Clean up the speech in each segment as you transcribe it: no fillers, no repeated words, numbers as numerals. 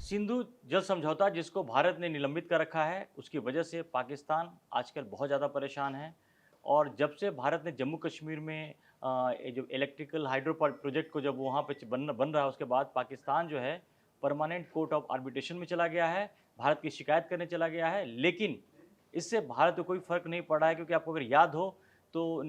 सिंधु जल समझौता जिसको भारत ने निलंबित कर रखा है, उसकी वजह से पाकिस्तान आजकल बहुत ज़्यादा परेशान है। और जब से भारत ने जम्मू कश्मीर में ये जो इलेक्ट्रिकल हाइड्रो प्रोजेक्ट को जब वहाँ पे बन रहा है, उसके बाद पाकिस्तान जो है परमानेंट कोर्ट ऑफ आर्बिट्रेशन में चला गया है, भारत की शिकायत करने चला गया है। लेकिन इससे भारत को कोई फ़र्क नहीं पड़ा है, क्योंकि आपको अगर याद हो तो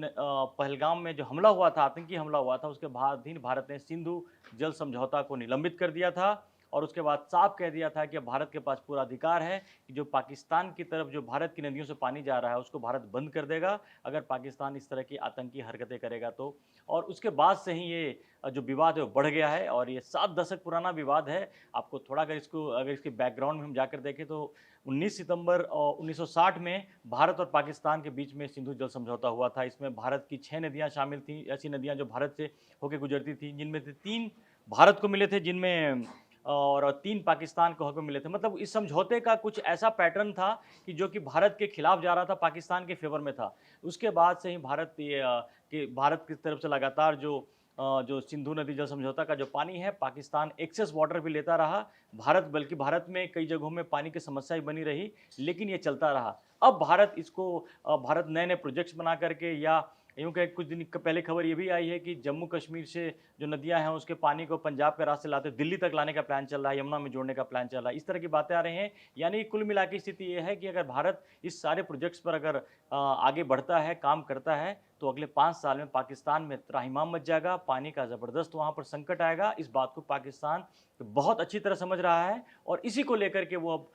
पहलगाम में जो हमला हुआ था, आतंकी हमला हुआ था, उसके बाद ही भारत ने सिंधु जल समझौता को निलंबित कर दिया था। और उसके बाद साफ कह दिया था कि अब भारत के पास पूरा अधिकार है कि जो पाकिस्तान की तरफ जो भारत की नदियों से पानी जा रहा है, उसको भारत बंद कर देगा अगर पाकिस्तान इस तरह की आतंकी हरकतें करेगा तो। और उसके बाद से ही ये जो विवाद है वो बढ़ गया है, और ये 7 दशक पुराना विवाद है। आपको थोड़ा अगर इसके बैकग्राउंड में हम जाकर देखें तो 19 सितंबर 1960 में भारत और पाकिस्तान के बीच में सिंधु जल समझौता हुआ था। इसमें भारत की 6 नदियाँ शामिल थीं, ऐसी नदियाँ जो भारत से होकर गुजरती थी, जिनमें से 3 भारत को मिले थे, जिनमें और 3 पाकिस्तान को हक मिले थे। मतलब इस समझौते का कुछ ऐसा पैटर्न था कि जो कि भारत के खिलाफ जा रहा था, पाकिस्तान के फेवर में था। उसके बाद से ही भारत की तरफ से लगातार जो सिंधु नदी जल समझौता का जो पानी है, पाकिस्तान एक्सेस वाटर भी लेता रहा। बल्कि भारत में कई जगहों में पानी की समस्या ही बनी रही, लेकिन ये चलता रहा। अब भारत नए-नए प्रोजेक्ट्स बना करके, या यूँ कहें कुछ दिन पहले खबर ये भी आई है कि जम्मू कश्मीर से जो नदियाँ हैं उसके पानी को पंजाब के रास्ते लाते दिल्ली तक लाने का प्लान चल रहा है, यमुना में जोड़ने का प्लान चल रहा है। इस तरह की बातें आ रही हैं। यानी कुल मिला के स्थिति ये है कि अगर भारत इस सारे प्रोजेक्ट्स पर अगर आगे बढ़ता है, काम करता है, तो अगले 5 साल में पाकिस्तान में त्राहिमाम मच जाएगा, पानी का ज़बरदस्त वहाँ पर संकट आएगा। इस बात को पाकिस्तान बहुत अच्छी तरह समझ रहा है, और इसी को लेकर के वो अब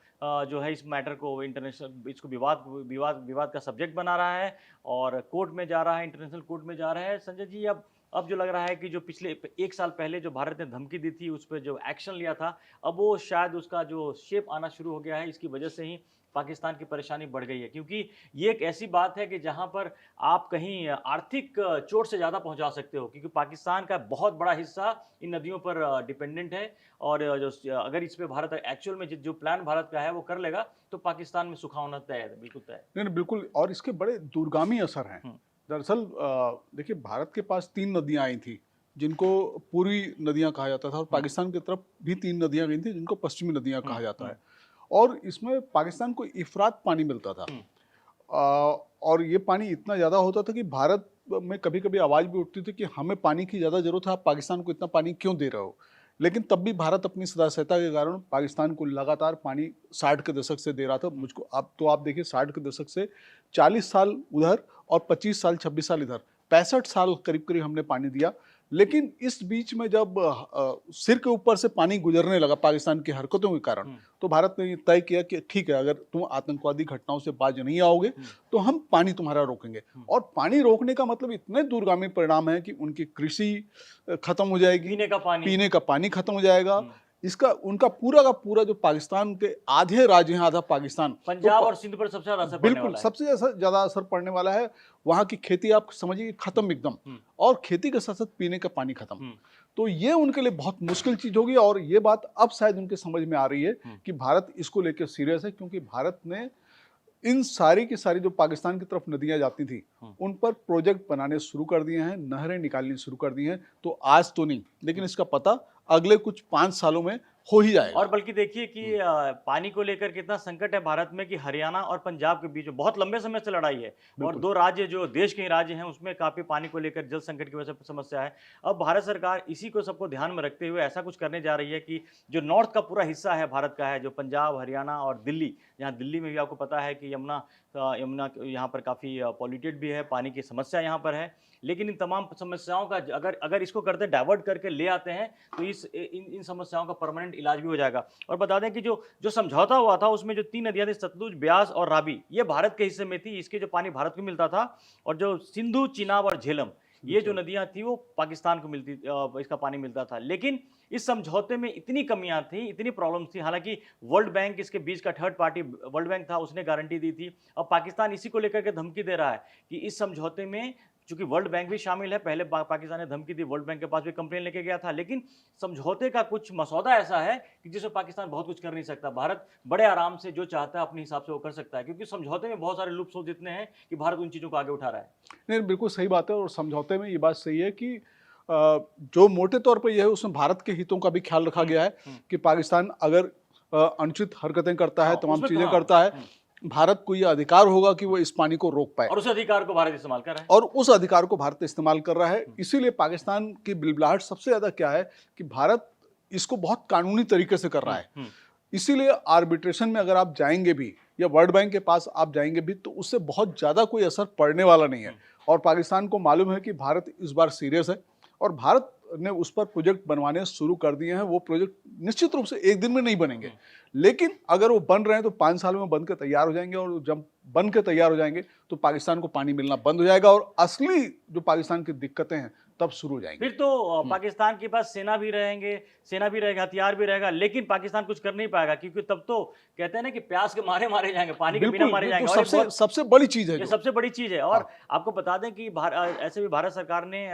जो है इस मैटर को इंटरनेशनल इसको विवाद का सब्जेक्ट बना रहा है, और कोर्ट में जा रहा है, इंटरनेशनल कोर्ट में जा रहा है। संजय जी, अब जो लग रहा है कि जो पिछले 1 साल पहले जो भारत ने धमकी दी थी, उस पे जो एक्शन लिया था, अब वो शायद उसका जो शेप आना शुरू हो गया है। इसकी वजह से ही पाकिस्तान की परेशानी बढ़ गई है, क्योंकि ये एक ऐसी बात है कि जहाँ पर आप कहीं आर्थिक चोट से ज़्यादा पहुँचा सकते हो, क्योंकि पाकिस्तान का बहुत बड़ा हिस्सा इन नदियों पर डिपेंडेंट है। और अगर इस पे भारत एक्चुअल में जो प्लान भारत का है वो कर लेगा, तो पाकिस्तान में सूखा होना तय है, बिल्कुल तय है। नहीं नहीं, बिल्कुल, और इसके बड़े दूरगामी असर हैं। हुँ, दरअसल देखिए, भारत के पास 3 नदियां आई थी जिनको पूर्वी नदियां कहा जाता था, और हुँ, पाकिस्तान की तरफ भी 3 नदियां गई थी जिनको पश्चिमी नदियां हुँ, कहा जाता हुँ, है। और इसमें पाकिस्तान को इफरात पानी मिलता था। हुँ, और ये पानी इतना ज़्यादा होता था कि भारत में कभी कभी आवाज़ भी उठती थी कि हमें पानी की ज़्यादा ज़रूरत है, आप पाकिस्तान को इतना पानी क्यों दे रहे हो। लेकिन तब भी भारत अपनी सदासहता के कारण पाकिस्तान को लगातार पानी 60 के दशक से दे रहा था। हुँ, मुझको अब तो आप देखिए, 60 के दशक से 40 साल उधर और 25 साल 26 साल इधर, 65 साल करीब करीब हमने पानी दिया। लेकिन इस बीच में जब सिर के ऊपर से पानी गुजरने लगा पाकिस्तान की हरकतों के कारण, हुँ, तो भारत ने ये तय किया कि ठीक है, अगर तुम आतंकवादी घटनाओं से बाज नहीं आओगे हुँ, तो हम पानी तुम्हारा रोकेंगे। हुँ। और पानी रोकने का मतलब इतने दूरगामी परिणाम है कि उनकी कृषि खत्म हो जाएगी, पीने का पानी। पीने का पानी खत्म हो जाएगा। हुँ। इसका उनका पूरा का पूरा जो पाकिस्तान के आधे राज्य हैं, आधा पाकिस्तान, तो पंजाब और सिंध पर सबसे ज़्यादा असर पड़ने बिल्कुल वाला है। सबसे ज़्यादा असर पड़ने वाला है। वहाँ की खेती आप समझिए खत्म एकदम, हुँ, और खेती के साथ साथ पीने का पानी खत्म। हुँ, तो ये उनके लिए बहुत मुश्किल चीज होगी, और ये बात अब शायद उनके समझ में आ रही है हुँ, कि भारत इसको लेकर सीरियस है, क्योंकि भारत ने इन सारी की सारी जो पाकिस्तान की तरफ नदियां जाती थी हुँ, उन पर प्रोजेक्ट बनाने शुरू कर दिए हैं, नहरें निकालनी शुरू कर दी हैं। तो आज तो नहीं, लेकिन हुँ। इसका पता अगले कुछ 5 सालों में हो ही और जाएगा। बल्कि देखिए कि हम्म, पानी को लेकर कितना संकट है भारत में, कि हरियाणा और पंजाब के बीच में बहुत लंबे समय से लड़ाई है, और बिल्कुल। 2 राज्य जो देश के ही राज्य हैं, उसमें काफ़ी पानी को लेकर जल संकट की वजह से समस्या है। अब भारत सरकार इसी को सबको ध्यान में रखते हुए ऐसा कुछ करने जा रही है कि जो नॉर्थ का पूरा हिस्सा है भारत का है, जो पंजाब, हरियाणा और दिल्ली, जहाँ दिल्ली में भी आपको पता है कि यमुना यहाँ पर काफ़ी पॉल्यूटेड भी है, पानी की समस्या यहाँ पर है। लेकिन इन तमाम समस्याओं का अगर अगर इसको करते डाइवर्ट करके ले आते हैं, तो इन समस्याओं का परमानेंट इलाज भी हो जाएगा। और बता दें कि जो जो समझौता हुआ था, उसमें जो 3 नदियाँ थी, सतलुज, ब्यास और रावी, ये भारत के हिस्से में थी, इसके जो पानी भारत को मिलता था। और जो सिंधु, चिनाब और झेलम, ये जो चलो। नदियाँ थी वो पाकिस्तान को इसका पानी मिलता था। लेकिन इस समझौते में इतनी कमियां थी, इतनी प्रॉब्लम्स थी, हालांकि वर्ल्ड बैंक इसके बीच का थर्ड पार्टी वर्ल्ड बैंक था, उसने गारंटी दी थी। अब पाकिस्तान इसी को लेकर के धमकी दे रहा है कि इस समझौते में, चूंकि वर्ल्ड बैंक भी शामिल है, पहले पाकिस्तान ने धमकी दी, वर्ल्ड बैंक के पास भी कंप्लेन लेके गया था, लेकिन समझौते का कुछ मसौदा ऐसा है कि जिसमें पाकिस्तान बहुत कुछ कर नहीं सकता। भारत बड़े आराम से जो चाहता है अपने हिसाब से वो कर सकता है, क्योंकि समझौते में बहुत सारे लूप्स होल इतने हैं कि भारत उन चीज़ों को आगे उठा रहा है। नहीं, बिल्कुल सही बात है। और समझौते में ये बात सही है कि जो मोटे तौर पर यह है, उसमें भारत के हितों का भी ख्याल रखा हम्म, गया है हम्म, कि पाकिस्तान अगर अनुचित हरकतें करता है, हाँ, तमाम उसमें तो चीजें हाँ। करता है, भारत को यह अधिकार होगा कि वो इस पानी को रोक पाए, और उस अधिकार को भारत इस्तेमाल कर रहा है। और उस अधिकार को भारत इस्तेमाल कर रहा है। हम्म। इसीलिए पाकिस्तान की बिलबिलाहट सबसे ज्यादा क्या है कि भारत इसको बहुत कानूनी तरीके से कर रहा है। हम्म। इसीलिए आर्बिट्रेशन में अगर आप जाएंगे भी या वर्ल्ड बैंक के पास आप जाएंगे भी तो उससे बहुत ज़्यादा कोई असर पड़ने वाला नहीं है। और पाकिस्तान को मालूम है कि भारत इस बार सीरियस है और भारत ने उस पर प्रोजेक्ट बनवाने शुरू कर दिए हैं। वो प्रोजेक्ट निश्चित रूप से एक दिन में नहीं बनेंगे, लेकिन अगर वो बन रहे हैं तो 5 साल में बन के तैयार हो जाएंगे, और जब बन के तैयार हो जाएंगे तो पाकिस्तान को पानी मिलना बंद हो जाएगा और असली जो पाकिस्तान की दिक्कतें हैं तब शुरू हो जाएंगी। फिर तो पाकिस्तान के पास सेना भी रहेगा, हथियार भी रहेगा, लेकिन पाकिस्तान कुछ कर नहीं पाएगा, क्योंकि तब तो कहते हैं ना कि प्यास के मारे मारे जाएंगे, पानी के बिना बिल्कुल, मारे ये जाएंगे। तो और ये सबसे सबसे बड़ी चीज है ये जो। सबसे बड़ी चीज है। और हाँ। आपको बता दें कि ऐसे भी भारत सरकार ने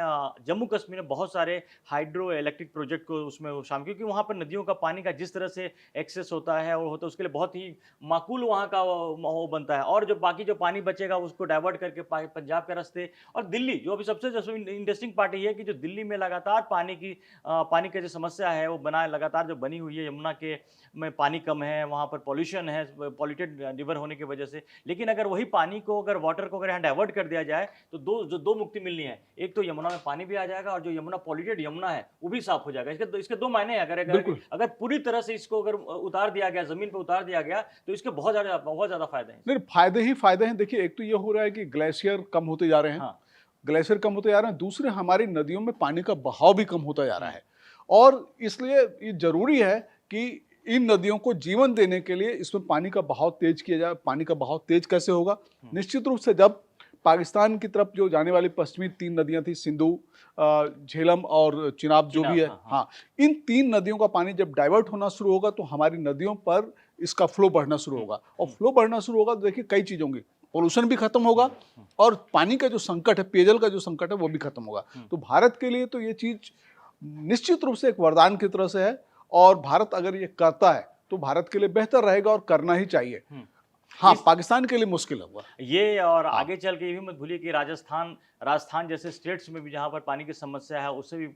जम्मू कश्मीर में बहुत सारे हाइड्रो इलेक्ट्रिक प्रोजेक्ट को उसमें शामिल, क्योंकि वहाँ पर नदियों का पानी का जिस तरह से एक्सेस होता है और होता है, उसके लिए बहुत ही माकूल वहाँ का वो बनता है। और जो बाकी जो पानी बचेगा उसको डाइवर्ट करके पंजाब के रास्ते और दिल्ली, जो अभी सबसे इंटरेस्टिंग पार्ट ये है कि जो दिल्ली में लगातार पानी की जो समस्या है वो लगातार जो बनी हुई है, यमुना के में पानी कम है, वहाँ पर पॉल्यूशन है, पॉल्यूटेड रिवर होने की वजह से। लेकिन अगर वही पानी को वाटर को यहाँ डाइवर्ट कर दिया जाए तो दो मुक्ति मिलनी है। एक तो यमुना में पानी भी आ जाएगा और जो यमुना पॉल्यूटेड यमुना है वो भी साफ हो जाएगा। इसके दो मायने हैं। अगर पूरी तरह से इसको अगर उतार दिया गया, जमीन पर उतार दिया गया, तो इसके बहुत ज्यादा फायदे हैं। नहीं, फायदे ही फायदे हैं। देखिए, एक तो ये हो रहा है कि ग्लेशियर कम होते जा रहे हैं। हाँ। ग्लेशियर कम होते जा रहे हैं। दूसरे, हमारी नदियों में पानी का बहाव भी कम होता जा रहा है, और इसलिए ये जरूरी है कि इन नदियों को जीवन देने के लिए इसमें पानी का बहाव तेज किया जाए। पानी का बहाव तेज कैसे होगा? निश्चित रूप से जब पाकिस्तान की तरफ जो जाने वाली पश्चिमी 3 नदियां थी, सिंधु, झेलम और चिनाब जो भी है, हाँ, इन 3 नदियों का पानी जब डाइवर्ट होना शुरू होगा तो हमारी नदियों पर इसका फ्लो बढ़ना शुरू होगा। और फ्लो बढ़ना शुरू होगा तो देखिए कई चीज़ होंगी, पोल्यूशन भी खत्म होगा और पानी का जो संकट है, पेयजल का जो संकट है, वो भी खत्म होगा। तो भारत के लिए तो ये चीज निश्चित रूप से एक वरदान की तरह से है, और भारत अगर ये करता है तो भारत के लिए बेहतर रहेगा और करना ही चाहिए। हाँ, पाकिस्तान के लिए मुश्किल होगा ये। और आगे चल के ये भी मत भूलिए कि राजस्थान जैसे स्टेट्स में भी जहाँ पर पानी की समस्या है उससे भी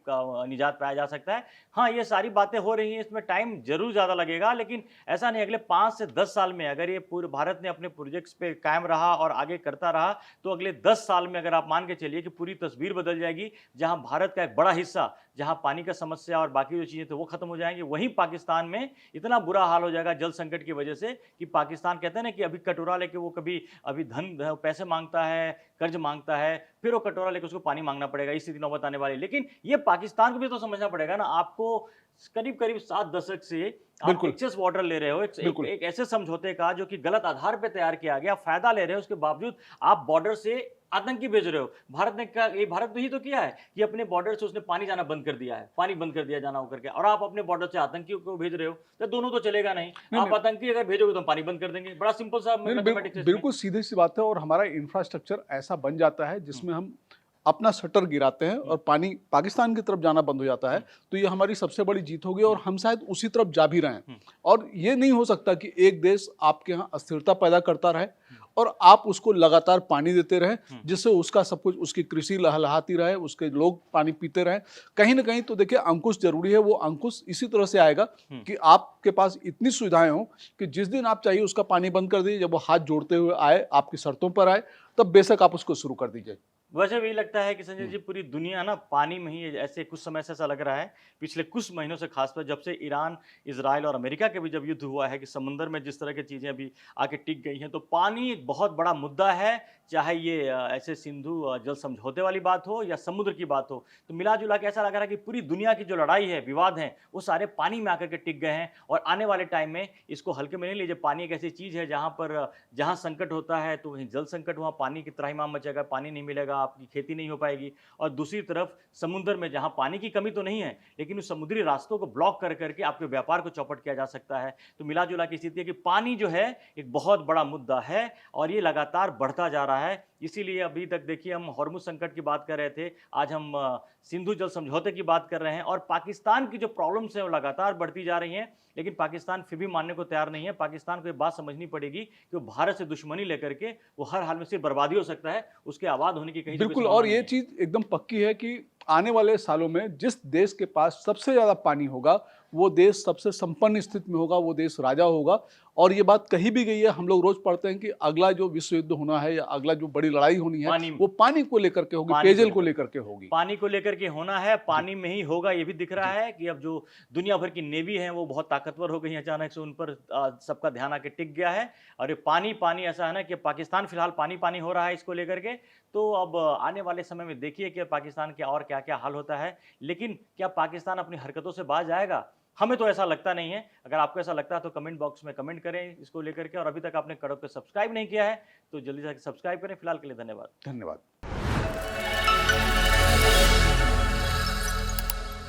निजात पाया जा सकता है। हाँ, ये सारी बातें हो रही हैं, इसमें टाइम जरूर ज़्यादा लगेगा, लेकिन ऐसा नहीं, अगले 5 से 10 साल में अगर ये पूरे भारत ने अपने प्रोजेक्ट्स पे कायम रहा और आगे करता रहा तो अगले 10 साल में अगर आप मान के चलिए कि पूरी तस्वीर बदल जाएगी। जहाँ भारत का एक बड़ा हिस्सा, जहाँ पानी का समस्या और बाकी जो चीज़ें तो वो खत्म हो जाएंगी, वहीं पाकिस्तान में इतना बुरा हाल हो जाएगा जल संकट की वजह से कि पाकिस्तान, कहते हैं ना कि अभी कटोरा लेके वो कभी अभी पैसे मांगता है, कर्ज मांगता है, फिर वो कटोरा लेके उसको पानी मांगना पड़ेगा, इस स्थिति नौबत आने वाली। लेकिन ये पाकिस्तान को भी तो समझना पड़ेगा ना। आपको करीब 7 दशक से आप एक्सेस वाटर ले रहे हो, एक ऐसे समझौते का जो कि गलत आधार पर तैयार किया गया, फायदा ले रहे हो, उसके बावजूद आप बॉर्डर से आतंकी भेज रहे हो। भारत ने ही तो किया है कि अपने बॉर्डर से उसने पानी जाना बंद कर दिया है, पानी बंद कर दिया जाना होकर के, और आप अपने बॉर्डर से आतंकियों को भेज रहे हो। तो दोनों तो चलेगा नहीं। आप आतंकी अगर भेजोगे तो हम पानी बंद कर देंगे। बड़ा सिंपल सा मैथमेटिक्स है। बिल्कुल सीधी सी बात है। और हमारा इंफ्रास्ट्रक्चर ऐसा बन जाता है जिसमें हम अपना शटर गिराते हैं और पानी पाकिस्तान की तरफ जाना बंद हो जाता है, तो ये हमारी सबसे बड़ी जीत होगी और हम शायद उसी तरफ जा भी रहे हैं। और ये नहीं हो सकता कि एक देश आपके यहाँ अस्थिरता पैदा करता रहे और आप उसको लगातार पानी देते रहे, जिससे उसका सब कुछ, उसकी कृषि लहलहाती रहे, उसके लोग पानी पीते रहे। कहीं ना कहीं तो देखिए अंकुश जरूरी है। वो अंकुश इसी तरह से आएगा कि आपके पास इतनी सुविधाएं हो कि जिस दिन आप चाहिए उसका पानी बंद कर दीजिए, जब वो हाथ जोड़ते हुए आए, आपकी शर्तों पर आए, तब बेशक आप उसको शुरू कर दीजिए। वैसे भी लगता है कि संजय जी पूरी दुनिया ना पानी में ही, ऐसे कुछ समय से ऐसा लग रहा है पिछले कुछ महीनों से, खासकर जब से ईरान, इजराइल और अमेरिका के भी जब युद्ध हुआ है, कि समुद्र में जिस तरह की चीज़ें अभी आके टिक गई हैं, तो पानी एक बहुत बड़ा मुद्दा है। चाहे ये ऐसे सिंधु जल समझौते वाली बात हो या समुद्र की बात हो, तो मिला जुला के ऐसा लग रहा है कि पूरी दुनिया की जो लड़ाई है, विवाद हैं, वो सारे पानी में आकर के टिक गए हैं। और आने वाले टाइम में इसको हल्के में नहीं लीजिए। पानी एक ऐसी चीज़ है जहाँ संकट होता है तो वहीं जल संकट, वहाँ पानी की त्राहिमाम मचेगा, पानी नहीं मिलेगा, आपकी खेती नहीं हो पाएगी। और दूसरी तरफ समुद्र में जहाँ पानी की कमी तो नहीं है, लेकिन उस समुद्री रास्तों को ब्लॉक कर करके आपके व्यापार को चौपट किया जा सकता है। तो मिला जुला की स्थिति है कि पानी जो है एक बहुत बड़ा मुद्दा है और ये लगातार बढ़ता जा रहा है। इसीलिए अभी तक देखिए हम हॉर्मुज संकट की बात कर रहे थे, आज हम सिंधु जल समझौते की बात कर रहे हैं, और पाकिस्तान की जो प्रॉब्लम्स हैं वो लगातार बढ़ती जा रही हैं। लेकिन पाकिस्तान फिर भी मानने को तैयार नहीं है। पाकिस्तान को ये बात समझनी पड़ेगी कि वो भारत से दुश्मनी लेकर के वो हर हाल में सिर्फ बर्बादी हो सकता है, उसके आबाद होने की कहीं बिल्कुल। और ये चीज एकदम पक्की है कि आने वाले सालों में जिस देश के पास सबसे ज़्यादा पानी होगा वो देश सबसे संपन्न स्थिति में होगा, वो देश राजा होगा। और ये बात कही भी गई है, हम लोग रोज पढ़ते हैं कि अगला जो विश्व युद्ध होना है या अगला जो बड़ी लड़ाई होनी है पानी वो पानी को लेकर के होगी, पानी पेयजल को लेकर के होगी। पानी को लेकर के होना है, पानी में ही होगा। ये भी दिख रहा है कि अब जो दुनिया भर की नेवी है वो बहुत ताकतवर हो गई है, अचानक से उन पर सबका ध्यान आके टिक गया है। और ये पानी पानी ऐसा है ना कि पाकिस्तान फिलहाल पानी पानी हो रहा है इसको लेकर के। तो अब आने वाले समय में देखिए कि पाकिस्तान के और क्या क्या हाल होता है। लेकिन क्या पाकिस्तान अपनी हरकतों से बाज आएगा? हमें तो ऐसा लगता नहीं है। अगर आपको ऐसा लगता है तो कमेंट बॉक्स में कमेंट करें इसको लेकर के। और अभी तक आपने कड़क को सब्सक्राइब नहीं किया है तो जल्दी से सब्सक्राइब करें। फिलहाल के लिए धन्यवाद। धन्यवाद।